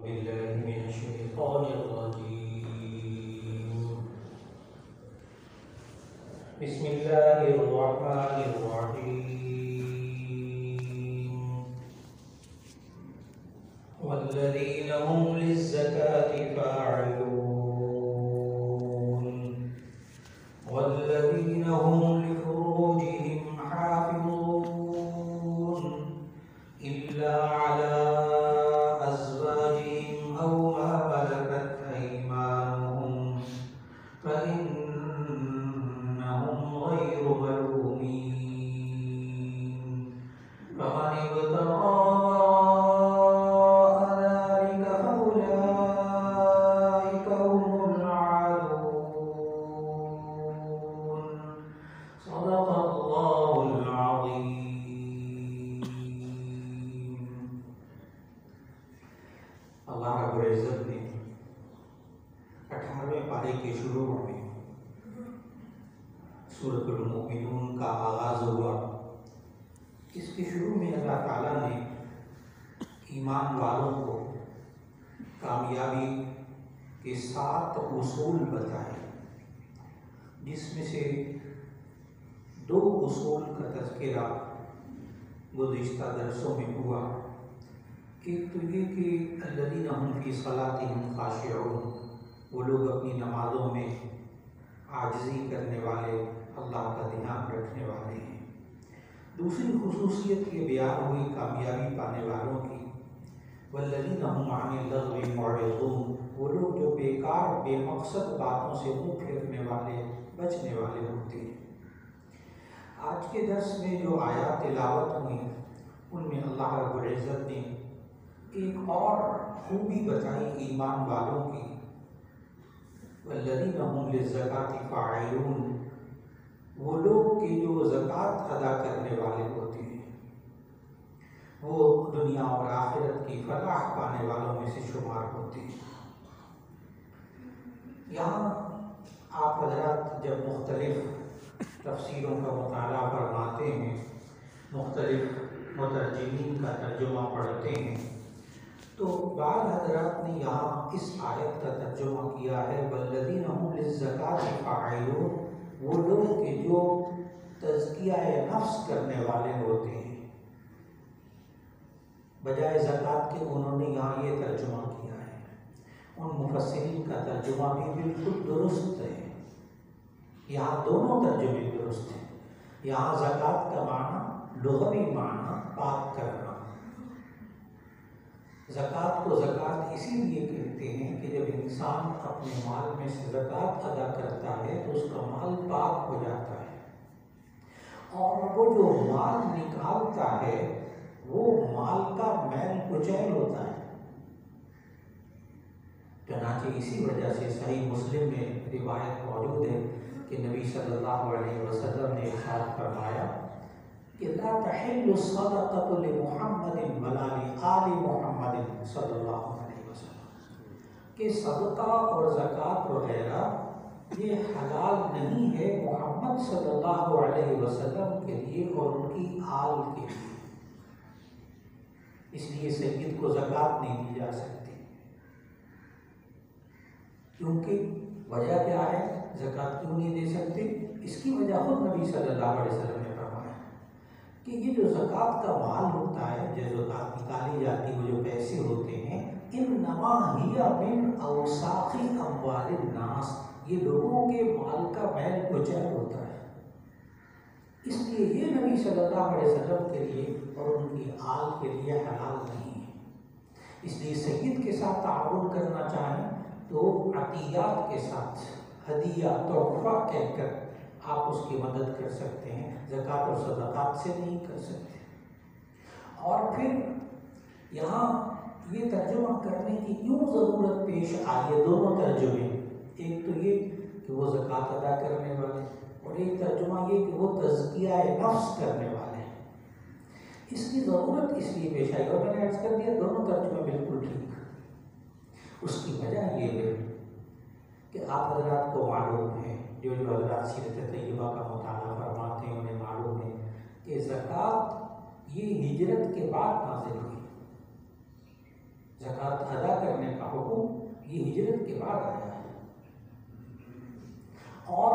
بالله من الشيطان الرجيم. بسم الله الرحمن الرحيم. والذين هم للزكاة فاعلون والذين هم لفروجهم حافظون إلا على أزواجهم أو ما ملكت أيمانهم فإنهم غير ملومين. فمن ابتغى وراء ذلك فأولئك هم العادون. صدق الله العظيم. اللہ رب العزت نے 18ویں پارے کے شروع میں سورۃ المؤمنون کا آغاز ہوا. اس کے شروع میں اللہ تعالیٰ نے ایمان والوں کو کامیابی کے 7 اصول بتائے، جس میں سے 2 اصول کا تذکرہ گزشتہ درسوں میں ہوا. ایک تو یہ کہ الذین هم فی صلاتہم خاشعون، وہ لوگ اپنی نمازوں میں عاجزی کرنے والے، اللہ کا دھیان رکھنے والے ہیں. دوسری خصوصیت یہ بیان ہوئی کامیابی پانے والوں کی، والذین هم عن اللغو معرضون، وہ لوگ جو بیکار بے مقصد باتوں سے منہ پھیرنے والے، بچنے والے ہوتے ہیں. آج کے درس میں جو آیات تلاوت ہوئی ان میں اللہ رب العزت نے ایک اور خوبی بتائی ایمان والوں کی. والذین هم للزکاة فاعلون، وہ لوگ کہ جو زکوٰۃ ادا کرنے والے ہوتے ہیں، وہ دنیا اور آخرت کی فلاح پانے والوں میں سے شمار ہوتے ہیں. یہاں آپ حضرات جب مختلف تفسیروں کا مطالعہ فرماتے ہیں، مختلف مترجمین کا ترجمہ پڑھتے ہیں، تو بعض حضرات نے یہاں اس آیت کا ترجمہ کیا ہے والذین هم للزکاة فاعلون، وہ لوگ کہ جو تزکیہ نفس کرنے والے ہوتے ہیں. بجائے زکوٰۃ کے انہوں نے یہاں یہ ترجمہ کیا ہے. ان مفسرین کا ترجمہ بھی بالکل درست ہے. یہاں دونوں ترجمے درست ہیں. یہاں زکوٰۃ کا معنی لغوی معنی پاک کرنا. زکوٰۃ کو زکوٰۃ اسی لیے کہتے ہیں کہ جب انسان اپنے مال میں سے زکوٰۃ ادا کرتا ہے تو اس کا مال پاک ہو جاتا ہے، اور وہ جو مال نکالتا ہے وہ مال کا میل کچیل ہوتا ہے. چنانچہ اسی وجہ سے صحیح مسلم میں روایت موجود ہے کہ نبی صلی اللہ علیہ وسلم نے ارشاد فرمایا کہ لا تحل الصدقۃ لمحمد ولا لآل محمد صلی اللہ علیہ وسلم، کہ صدقہ اور زکوٰۃ وغیرہ یہ حلال نہیں ہے محمد صلی اللہ علیہ وسلم کے لیے اور ان کی آل کے لیے. اس لیے سید کو زکوٰۃ نہیں دی جا سکتی، کیونکہ وجہ کیا ہے؟ زکوٰۃ کیوں نہیں دے سکتے؟ اس کی وجہ خود نبی صلی اللہ علیہ وسلم نے فرمایا کہ یہ جو زکوٰۃ کا مال ہوتا ہے، جو زکوٰۃ نکالی جاتی ہے، وہ جو پیسے ہوتے ہیں، انما ہی من اوساخ اموال الناس، یہ لوگوں کے مال کا میل کچیل ہوتا ہے. اس لیے یہ نبی صلی اللہ علیہ وسلم کے لیے اور ان کی آل کے لیے حلال نہیں ہے. اس لیے سید کے ساتھ تعاون کرنا چاہیں تو عطیات کے ساتھ، ہدیہ تحفہ کہہ کر آپ اس کی مدد کر سکتے ہیں، زکوٰۃ اور صدقات سے نہیں کر سکتے. اور پھر یہاں یہ ترجمہ کرنے کی کیوں ضرورت پیش آئی ہے؟ دونوں ترجمے، ایک تو یہ کہ وہ زکوٰۃ ادا کرنے والے، اور ایک ترجمہ یہ کہ وہ تزکیہ نفس کرنے والے ہیں. اس کی ضرورت اس لیے پیش آئی، اور میں نے عرض کر دیا دونوں ترجمے بالکل ٹھیک. اس کی وجہ یہ ہے کہ آپ حضرات کو معلوم ہے، جو حضرات سیرت طیبہ کا مطالعہ فرماتے ہیں انہیں معلوم ہے کہ زکوٰۃ یہ ہجرت کے بعد نازل ہوئی. زکوٰۃ ادا کرنے یہ ہجرت کے بعد آیا ہے. اور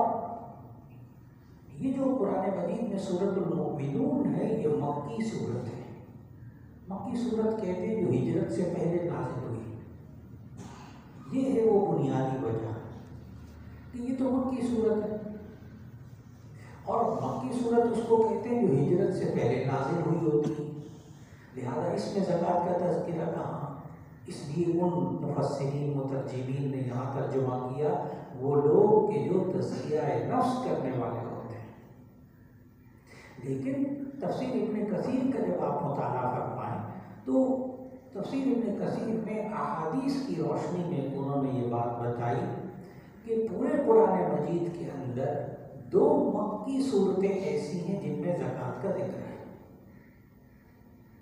یہ جو قرآن مجید میں سورۃ المؤمنون ہے یہ مکی سورت ہے. مکی سورت کہتے ہیں جو ہجرت سے پہلے نازل ہوئی. یہ ہے وہ بنیادی وجہ کہ یہ تو مکی صورت ہے، اور مکی صورت اس کو کہتے ہیں جو ہجرت سے پہلے نازل ہوئی ہوتی ہے. لہذا اس میں زکوٰۃ کا تذکرہ کہاں؟ اس لیے ان مفسرین مترجمین نے یہاں ترجمہ کیا وہ لوگ کہ جو تزکیہ نفس کرنے والے ہوتے ہیں. لیکن تفسیر ابن کثیر کا جب آپ مطالعہ فرمائیں تو تفسیر ابن کثیر میں احادیث کی روشنی میں انہوں نے یہ بات بتائی کہ پورے قرآن مجید کے اندر 2 مکی صورتیں ایسی ہیں جن میں زکوٰۃ کا ذکر ہے.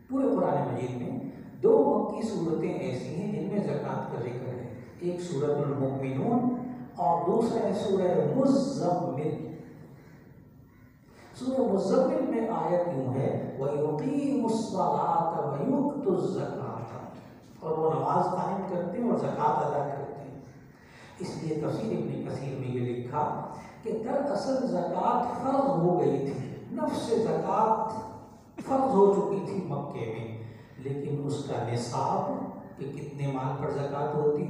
پورے قرآن مجید میں 2 مکی صورتیں ایسی ہیں جن میں زکوٰۃ کا ذکر ہے. ایک سورۃ المؤمنون اور دوسرا ہے سورہ مزمل. سورہ مزمل میں آیت یوں ہے وَيُقِيمُ الصَّلَاةَ وَيُؤْتُ الزَّكَاةَ، اور وہ نماز قائم کرتے ہیں اور زکوٰۃ ادا کرتے ہیں. اس لیے تفسیر ابن کثیر میں یہ لکھا کہ دراصل زکوٰۃ فرض ہو گئی تھی، نفس سے زکوٰۃ فرض ہو چکی تھی مکے میں، لیکن اس کا نصاب کہ کتنے مال پر زکوٰۃ ہوتی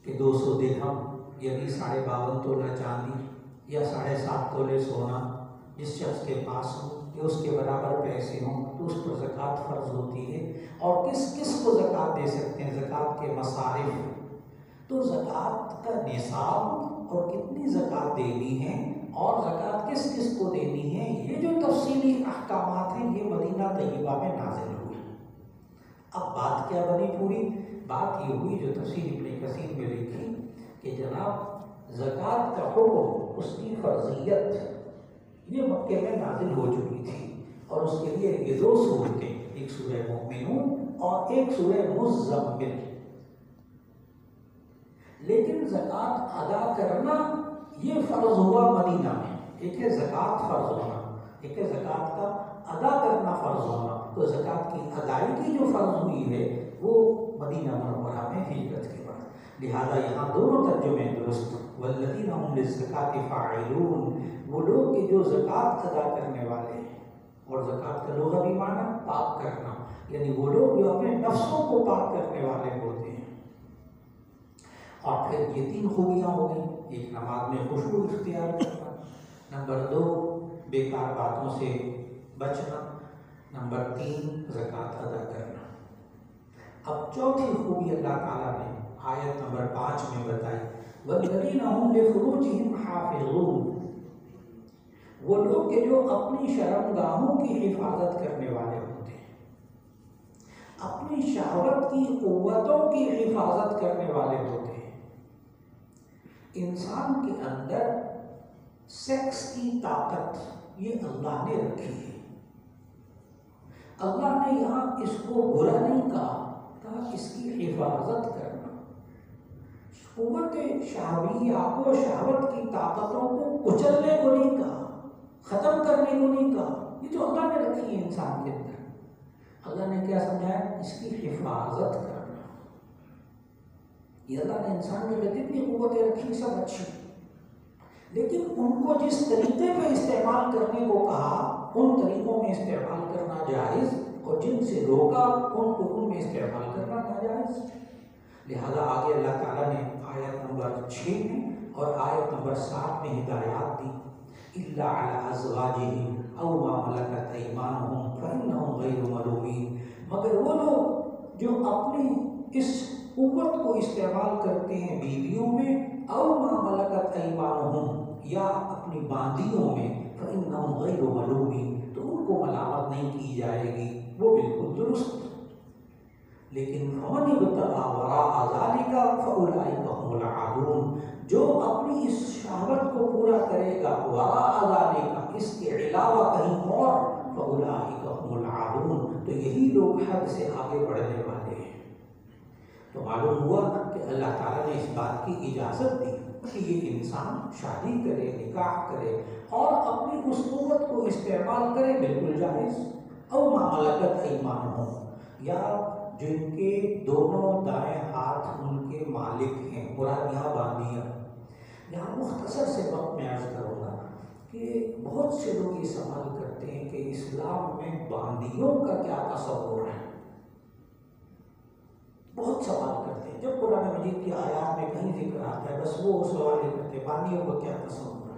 کہ 200 درہم یعنی 52.5 تولہ چاندی یا 7.5 تولے سونا جس شخص کے پاس ہو کہ اس کے برابر پیسے ہوں تو اس پر زکوٰۃ فرض ہوتی ہے. اور کس کس کو زکوٰۃ دے سکتے ہیں؟ زکوٰۃ کے مصارف. تو زکوٰۃ کا نصاب اور کتنی زکوٰۃ دینی ہے اور زکوٰۃ کس کس کو دینی ہے، یہ جو تفصیلی احکامات ہیں یہ مدینہ طیبہ میں نازل ہوئے. اب بات کیا بنی؟ پوری بات یہ ہوئی جو تفسیر ابن کثیر میں لکھی کہ جناب زکوٰۃ کا حکم، اس کی فرضیت یہ مکے میں نازل ہو چکی تھی، اور اس کے لیے یہ 2 صورتیں، ایک سورہ مومنون اور ایک سورہ مزمل. لیکن زکوٰۃ ادا کرنا یہ فرض ہوا مدینہ میں. ایک ہے زکوٰۃ فرض ہونا، ایک ہے زکوٰۃ کا ادا کرنا فرض ہونا. تو زکوٰۃ کی ادائیگی جو فرض ہوئی ہے وہ مدینہ منورہ میں ہجرت کے بعد. لہذا یہاں دونوں ترجمے درست. والذین هم للزکاۃ فاعلون، وہ لوگ کہ جو زکوٰۃ ادا کرنے والے ہیں، اور زکوٰۃ کا لغوی معنی پاک کرنا، یعنی وہ لوگ جو اپنے نفسوں کو پاک کرنے والے ہوتے ہیں. اور پھر یہ 3 خوبیاں ہو گئیں. ایک نماز میں خشوع اختیار کرنا، نمبر 2 بیکار باتوں سے بچنا، نمبر 3 زکوٰۃ ادا کرنا. اب چوتھی خوبی اللہ تعالیٰ نے آیت نمبر 5 میں بتائی وَالَّذِينَ هُمْ لِفُرُوجِهِمْ حَافِظُونَ، وہ لوگ کہ جو اپنی شرمگاہوں کی حفاظت کرنے والے ہوتے ہیں، اپنی شہوت کی قوتوں کی حفاظت کرنے والے ہوتے ہیں. انسان کے اندر سیکس کی طاقت یہ اللہ نے رکھی ہے. اللہ نے یہاں اس کو برا نہیں کہا اس کی حفاظت کرنا. قوت شہویہ کو، شہوت کی طاقتوں کو کچلنے کو نہیں کہا، ختم کرنے کو نہیں کہا. یہ جو اللہ نے رکھی ہے انسان کے اندر، اللہ نے کیا سمجھایا؟ اس کی حفاظت کرنا. یہ اللہ نے انسان کے اندر جتنی قوتیں رکھی سب اچھی، لیکن ان کو جس طریقے پہ استعمال کرنے کو کہا ان طریقوں میں استعمال کرنا جائز، اور جن سے روکا ان میں استعمال کرنا ناجائز. لہذا آگے اللہ تعالیٰ نے آیت نمبر 6 میں اور آیت نمبر 7 میں ہدایات دی. إِلَّا عَلَىٰ أَزْوَاجِهِمْ أَوْ مَا مَلَكَتْ أَيْمَانُهُمْ فَإِنَّهُمْ غَيْرُ مَلُومِينَ، مگر وہ لوگ جو اپنی اس قوت کو استعمال کرتے ہیں بیویوں میں، أَوْ مَا مَلَكَتْ أَيْمَانُهُمْ، یا اپنی باندیوں میں، فَإِنَّهُمْ غَيْرُ مَلُومِينَ، تو ان کو ملامت نہیں کی جائے گی، وہ بالکل درست. لیکن فَمَنِ ابْتَغَىٰ وَرَاءَ ذَٰلِكَ فَأُولَٰئِكَ هُمُ الْعَادُونَ، جو اپنی اس شہوت کو پورا کرے گا وراء ذَٰلِكَ، اس کے علاوہ کہیں اور، فَأُولَٰئِكَ هُمُ الْعَادُونَ، تو یہی لوگ حد سے آگے بڑھنے والے ہیں. تو معلوم ہوا کہ اللہ تعالیٰ نے اس بات کی اجازت دی کہ یہ انسان شادی کرے، نکاح کرے اور اپنی اس قوت کو استعمال کرے، بالکل جائز. او ما ملکت ایمانہم، یا جن کے دونوں دائیں ہاتھ ان کے مراد یہاں باندیاں. یہاں مختصر سے وقت میں عرض کروں گا کہ بہت سے لوگ یہ سوال کرتے ہیں کہ اسلام میں باندیوں کا کیا تصور ہے. بہت سوال کرتے ہیں. جب قرآن مجید کی آیات میں کہیں ذکر آتا ہے بس وہ سوال یہ کرتے ہیں باندیوں کا کیا تصور ہے.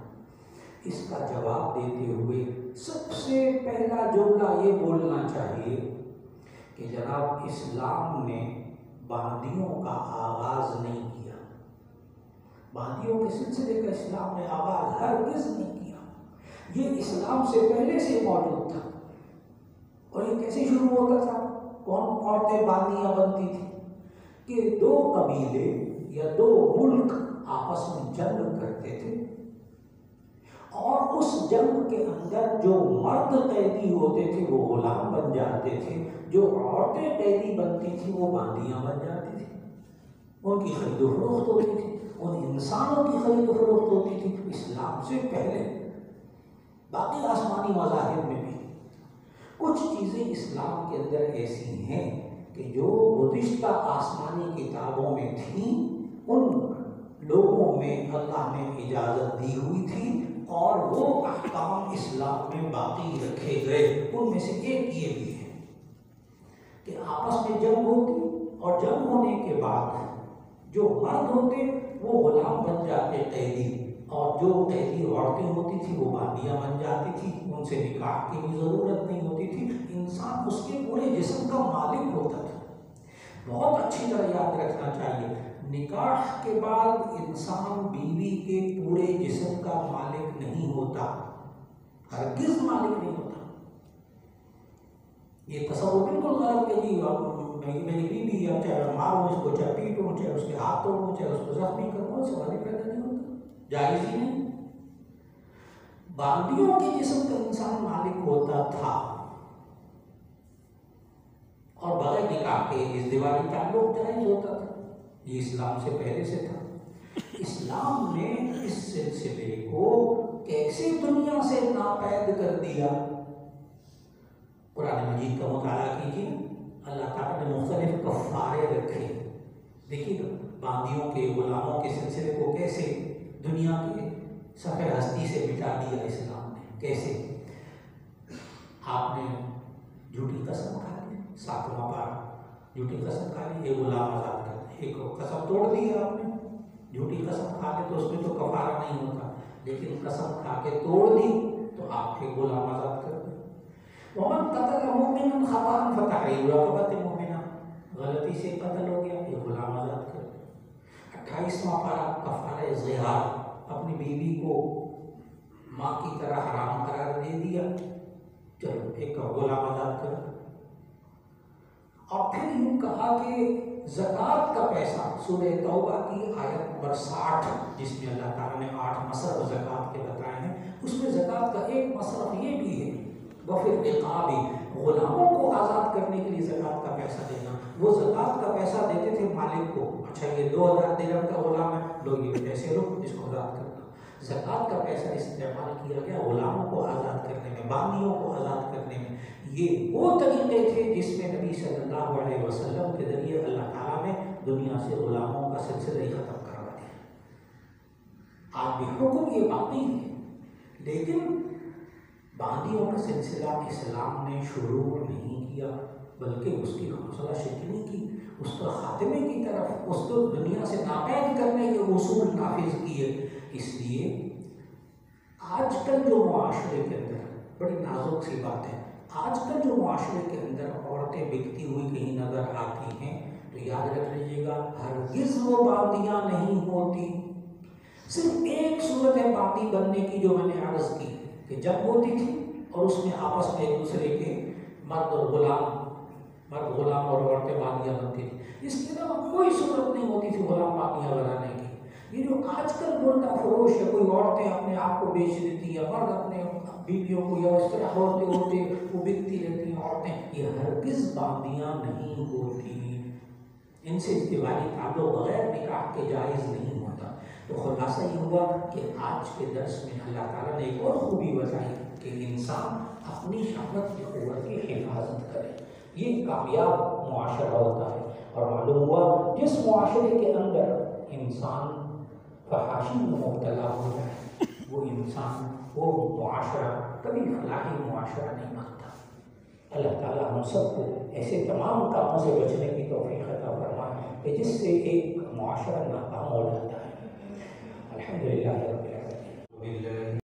اس کا جواب دیتے ہوئے سب سے پہلا جملہ یہ بولنا چاہیے کہ جناب اسلام نے باندیوں کا آغاز نہیں کیا. باندیوں کے سلسلے کا اسلام نے آغاز ہرگز نہیں کیا. یہ اسلام سے پہلے سے موجود تھا. اور یہ کیسے شروع ہوتا تھا؟ کون عورتیں باندیاں بنتی تھیں کہ دو قبیلے یا دو ملک آپس میں جنگ کرتے تھے اور اس جنگ کے اندر جو مرد قیدی ہوتے تھے وہ غلام بن جاتے تھے، جو عورتیں قیدی بنتی تھیں وہ باندیاں بن جاتی تھیں. ان کی خرید و فروخت ہوتی تھی، ان انسانوں کی خرید و فروخت ہوتی تھی اسلام سے پہلے. باقی آسمانی مذاہب میں بھی کچھ چیزیں اسلام کے اندر ایسی ہیں کہ جو گزشتہ آسمانی کتابوں میں تھیں ان لوگوں میں اللہ نے اجازت دی ہوئی تھی اور وہ احکام اسلام میں باقی رکھے گئے. ان میں سے ایک یہ بھی ہے کہ آپس میں جنگ ہوتی اور جنگ ہونے کے بعد جو مرد ہوتے وہ غلام بن جاتے قیدی، اور جو قیدی عورتیں ہوتی تھیں وہ باندیاں بن جاتی تھیں. ان سے نکاح کی بھی ضرورت نہیں ہوتی تھی. انسان اس کے پورے جسم کا مالک ہوتا تھا. بہت اچھی طرح یاد رکھنا چاہیے نکاح کے بعد انسان بیوی کے پورے جسم کا مالک نہیں ہوتا، ہرگز مالک نہیں ہوتا. یہ تصور بالکل غلط ہے جی میری بیوی یا چاہے ماروں اس کو، چاہے پیٹوں، چاہے اس کے ہاتھ توڑوں، چاہے اس کو زخمی کروں، سوال پیدا نہیں ہوتا، جائز ہی نہیں. باندیوں کے جسم کا انسان مالک ہوتا تھا اور بغیر نکاح کے ازدواجی تعلق جائز ہوتا تھا. یہ اسلام سے پہلے سے تھا. اسلام نے اس سلسلے کو کیسے دنیا سے ناپید کر دیا. قرآن مجید کا مطالعہ کیجیے، اللہ تعالیٰ نے مختلف کفارے رکھے. دیکھیے باندیوں کے غلاموں کے سلسلے کو کیسے دنیا کے صفحہ ہستی سے مٹا دیا اسلام نے. کیسے؟ آپ نے جھوٹی قسم کھا لی، 7واں پارہ، جھوٹی قسم کھا لی، یہ غلام آزاد کر دیں. ایک قسم توڑ دی آپ نے، جھوٹی قسم کھا لی تو اس میں تو کفارہ نہیں ہوتا، لیکن قسم کھا کے توڑ دی تو آپ کے غلام آزاد کر دیں. ومن قتل مؤمنا خطأ فتحرير رقبة مؤمنة، غلطی سے قتل ہو گیا یہ غلام آزاد کر دیں. 28واں پارہ کفارہ ظہار، اپنی بیوی کو ماں کی طرح حرام قرار دے دیا، چلو ایک غلام آزاد کر. اور پھر یوں کہا کہ زکوٰۃ کا پیسہ، سورہ توبہ کی آیت نمبر 60 جس میں اللہ تعالیٰ نے 8 مصرف زکوٰۃ کے بتائے ہیں، اس میں زکوٰۃ کا ایک مصرف یہ بھی ہے وفر رقابی، غلاموں کو آزاد کرنے کے لیے زکوٰۃ کا پیسہ دینا. وہ زکوٰۃ کا پیسہ دیتے تھے مالک کو، اچھا یہ 2000 درہم کا غلام ہے، لو یہ پیسے لو اس کو آزاد کرنا. زکوٰۃ کا پیسہ استعمال کیا گیا غلاموں کو آزاد کرنے میں، باندیوں کو آزاد کرنے میں. یہ وہ طریقے تھے جس میں نبی صلی اللہ علیہ وسلم کے ذریعے اللہ تعالیٰ نے دنیا سے غلاموں کا سلسلہ ہی ختم کروا دیا. آج بھی حکم یہ باقی ہے، لیکن باندیوں کا سلسلہ اسلام نے شروع نہیں کیا بلکہ اس کی حوصلہ شکنی کی، اس پر خاتمے کی طرف، اس کو دنیا سے ناپید کرنے کے اصول نافذ کیے. اس لیے آج کل جو معاشرے کے اندر بڑی نازک سی بات ہے، آج کل جو معاشرے کے اندر عورتیں بکتی ہوئی کہیں نظر آتی ہیں تو یاد رکھ لیجیے گا ہرگز وہ باندیاں نہیں ہوتی. صرف ایک صورت ہے باندی بننے کی جو میں نے عرض کی کہ جنگ ہوتی تھی اور اس میں آپس میں ایک دوسرے کے مرد غلام اور عورتیں باندیاں بنتی تھی. اس کے علاوہ کوئی صورت نہیں ہوتی تھی غلام باندیاں بنانے کی. یہ جو آج کل بردہ فروش ہے، کوئی عورتیں اپنے آپ کو بیچ دیتی ہیں، مرد اپنے بیویوں کو، یا اس طرح ہوتے وہ بکتی رہتی ہیں عورتیں، یہ ہرگز باندیاں نہیں ہوتی. ان سے ازدواجی تعلق بغیر نکاح کے جائز نہیں ہوتا. تو خلاصہ یہ ہوا کہ آج کے درس میں اللہ تعالیٰ نے ایک اور خوبی بتائی کہ انسان اپنی شہوت کی قوت کی حفاظت کرے. یہ کامیاب معاشرہ ہوتا ہے. اور معلوم ہوا جس معاشرے کے اندر انسان فحاشی میں مبتلا ہو جائے وہ انسان وہ معاشرہ کبھی فلاحی معاشرہ نہیں بنتا۔ اللہ تعالیٰ ہم سب کو ایسے تمام کاموں سے بچنے کی توفیق عطا فرمائے کہ جس سے ایک معاشرہ ناکام ہو جاتا ہے۔ الحمدللہ رب العالمین۔